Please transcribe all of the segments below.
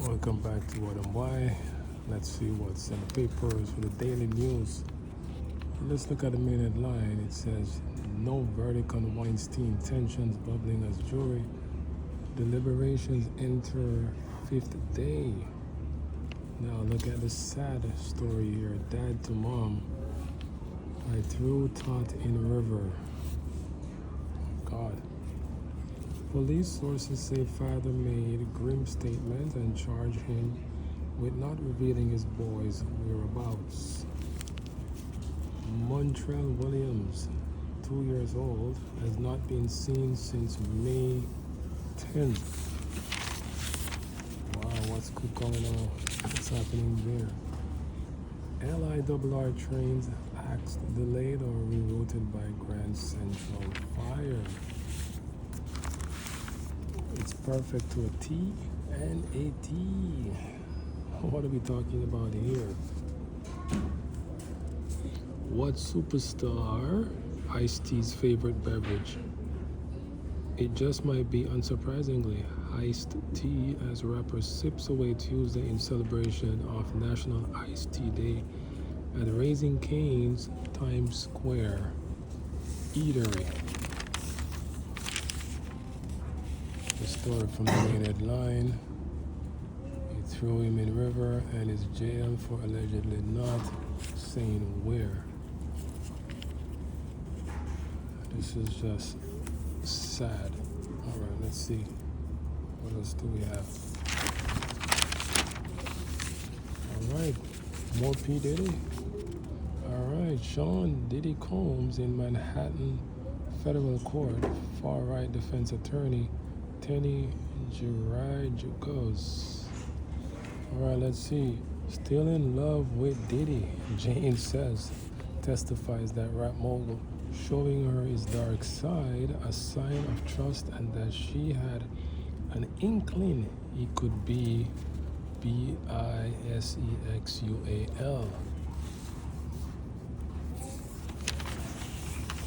Welcome back to What and Why. Let's see what's in the papers for the daily news. Let's look at the main headline. It says, no verdict on Weinstein, tensions bubbling as jury. Deliberations enter fifth day. Now look at the sad story here. Dad to mom. I threw tot in river. God. Police sources say father made grim statement and charged him with not revealing his boy's whereabouts. Montrell Williams, 2 years old, has not been seen since May 10th. Wow, what's going on? What's happening there? LIRR trains axed, delayed or rerouted by Grand Central Fire. It's perfect to a T and a T. What are we talking about here? What superstar Ice-T's favorite beverage? It just might be, unsurprisingly, iced tea, as rapper sips away Tuesday in celebration of National Iced Tea Day at Raising Cane's Times Square Eatery. The story from the main headline: he threw him in river and is jailed for allegedly not saying where. This is just sad. All right, let's see. What else do we have? All right, more P. Diddy. All right, Sean Diddy Combs in Manhattan federal court. Far-right defense attorney Tenny Girajugos. All right, let's see. Still in love with Diddy, Jane says. Testifies that rap mogul showing her his dark side, a sign of trust, and that she had an inkling he could be bisexual.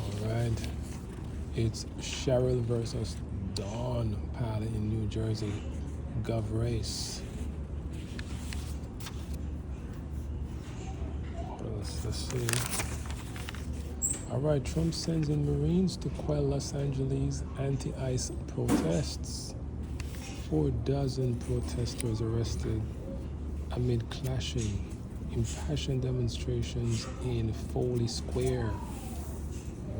All right, it's Cheryl versus Dawn Pally in New Jersey, Gov race. Let's see. All right, Trump sends in Marines to quell Los Angeles anti-ICE protests. 4 dozen protesters arrested amid clashing, impassioned demonstrations in Foley Square.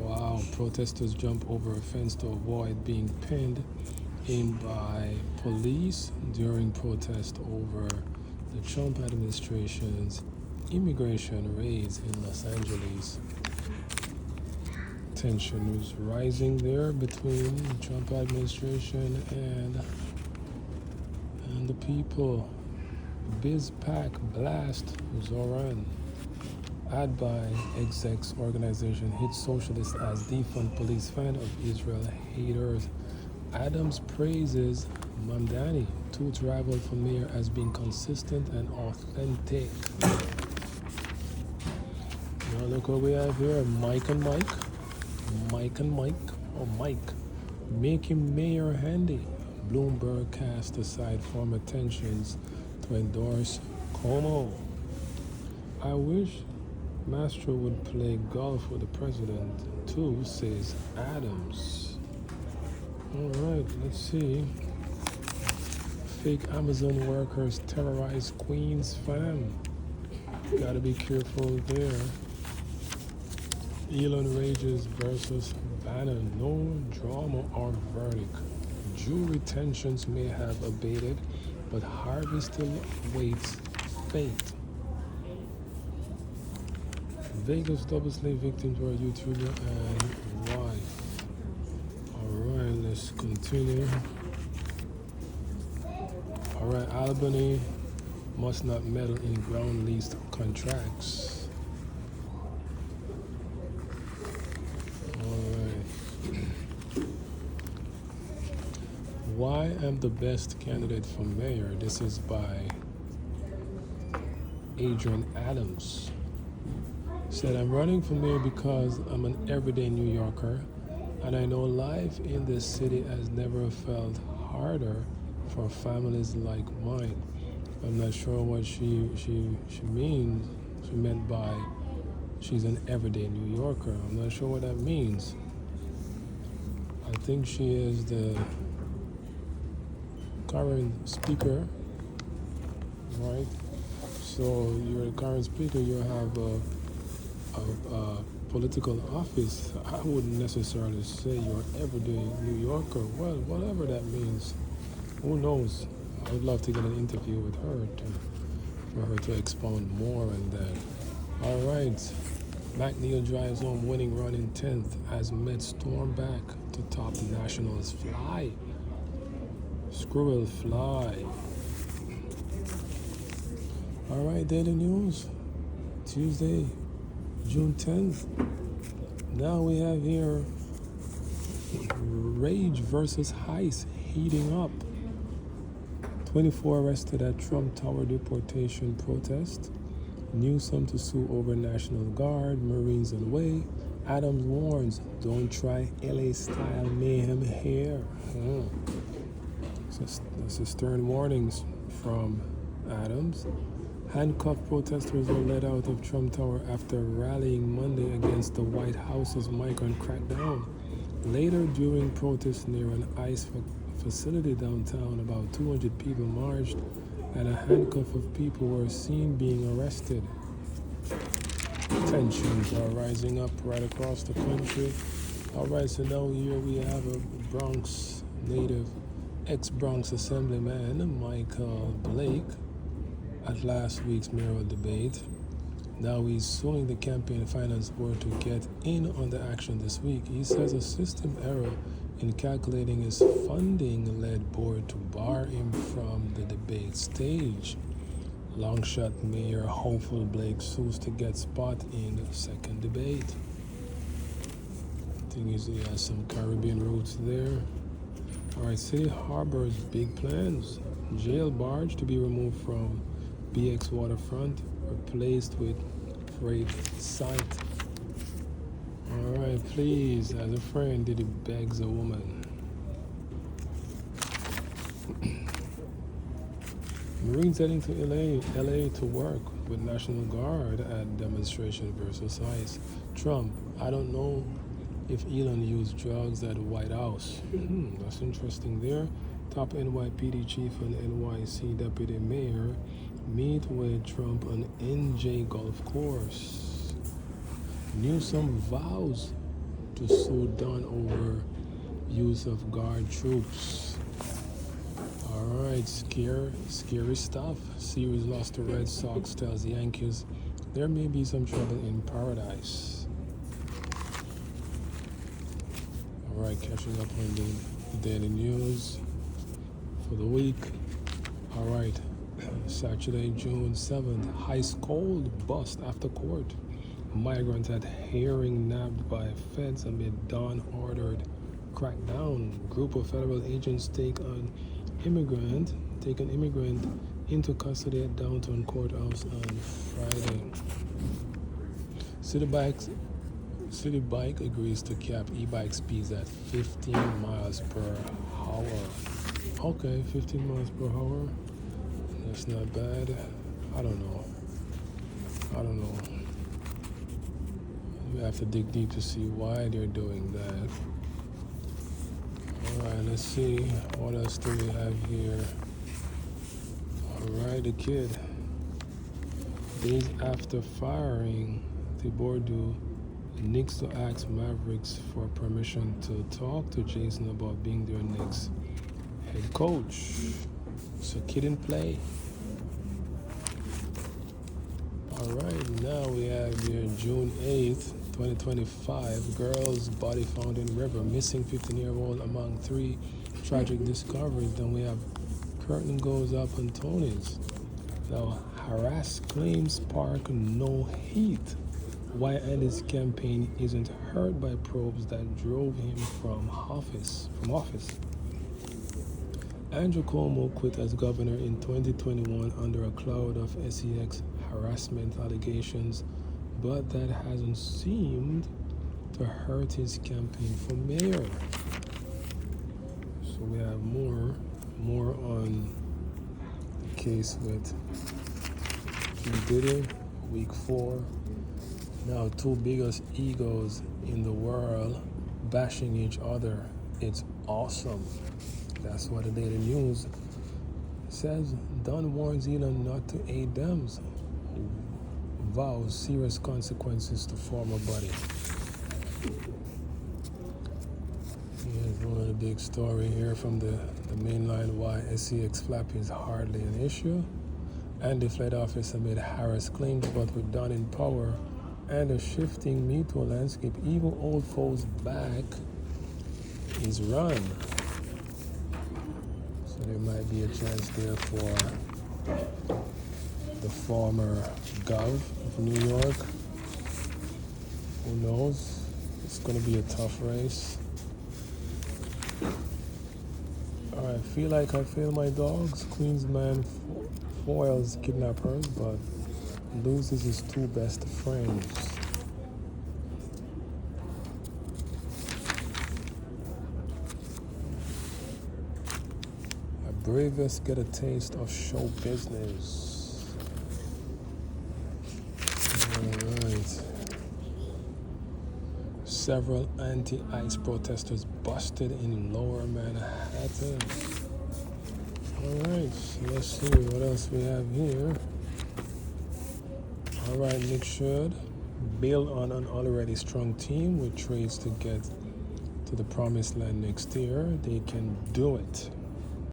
Wow, protesters jump over a fence to avoid being pinned in by police during protest over the Trump administration's immigration raids in Los Angeles. Tension is rising there between the Trump administration and the people. BizPac blast Zoran. Ad by execs organization hits socialist as defund police fan of Israel haters. Adams praises Mamdani, Toots rival for mayor, as being consistent and authentic. Now look what we have here. Mike and Mike, make him mayor handy. Bloomberg cast aside former tensions to endorse Cuomo. I wish Mastro would play golf with the president too, says Adams. All right, let's see. Fake Amazon workers terrorize Queens fam. Gotta be careful there. Elon rages versus Bannon. No drama or verdict. Jury tensions may have abated, but Harvey still awaits fate. Vegas double slave victims were a YouTuber and wife. Alright, let's continue. Alright, Albany must not meddle in ground lease contracts. Alright. Why I'm the best candidate for mayor? This is by Adrian Adams. Said, I'm running for mayor because I'm an everyday New Yorker, and I know life in this city has never felt harder for families like mine. I'm not sure what she means. She meant by she's an everyday New Yorker. I'm not sure what that means. I think she is the current speaker, right? So you're the current speaker. You have a political office. I wouldn't necessarily say you're an everyday New Yorker. Well, whatever that means, who knows? I would love to get an interview with her for her to expound more on that. All right. McNeil drives home winning run in 10th as Mets storm back to top Nationals fly. Squirrel fly. All right, daily news. Tuesday, June 10th. Now we have here rage versus heist heating up. 24 arrested at Trump Tower deportation protest. Newsom to sue over National Guard, Marines in way. Adams warns, don't try LA-style mayhem here. So this is stern warnings from Adams. Handcuffed protesters were let out of Trump Tower after rallying Monday against the White House's migrant crackdown. Later, during protests near an ICE facility downtown, about 200 people marched and a handful of people were seen being arrested. Tensions are rising up right across the country. All right, so now here we have a Bronx native, ex-Bronx Assemblyman Michael Blake at last week's mayoral debate. Now he's suing the campaign finance board to get in on the action this week. He says a system error in calculating his funding led board to bar him from the debate stage. Longshot Mayor hopeful Blake sues to get spot in the second debate. I think he has some Caribbean roots there. All right, City Harbor's big plans. Jail barge to be removed from BX waterfront, replaced with freight site. All right, please, as a friend, Diddy begs a woman. Marines heading to LA to work with National Guard at demonstration versus ICE. Trump, I don't know if Elon used drugs at the White House. That's interesting there. Top NYPD chief and NYC deputy mayor meet with Trump on NJ golf course. Newsom vows to sue Don over use of guard troops. All right, scary stuff. Series lost to Red Sox tells Yankees there may be some trouble in paradise. All right, catching up on the daily news for the week. All right, Saturday, June 7th, ice cold bust after court. Migrants at hearing nabbed by feds amid dawn-ordered crackdown. Group of federal agents take an immigrant into custody at downtown courthouse on Friday. City Bike agrees to cap e-bike speeds at 15 miles per hour. Okay, 15 miles per hour. That's not bad. I don't know. You have to dig deep to see why they're doing that. All right, let's see. What else do we have here? All right, the kid. Days after firing Thibodeau, Knicks to ask Mavericks for permission to talk to Jason about being their next head coach. So kid in play. All right, now we have here June 8th, 2025. Girl's body found in river, missing 15-year-old among 3 tragic discoveries. Then we have curtain goes up on Tony's. Now, harass claims spark no heat. Why Andy's campaign isn't hurt by probes that drove him from office. Andrew Cuomo quit as governor in 2021 under a cloud of SEX harassment allegations, but that hasn't seemed to hurt his campaign for mayor. So we have more on case with P. Diddy, week 4. Now, two biggest egos in the world bashing each other. It's awesome. That's what the Daily News says. Dunn warns Elon not to aid them. Vows serious consequences to former buddy. Here's one of the big story here from the mainline why SCX flap is hardly an issue. And the Fed officer made Harris claims, but with Dunn in power and a shifting Me Too landscape, even old foes back is run. So there might be a chance there for the former Gov of New York. Who knows? It's going to be a tough race. Alright, feel like I fail my dogs. Queensman foils kidnappers but loses his two best friends. Bravest get a taste of show business. Alright. Several anti-ICE protesters busted in Lower Manhattan. Alright, so let's see what else we have here. Alright, Nick should build on an already strong team with trades to get to the promised land next year. They can do it.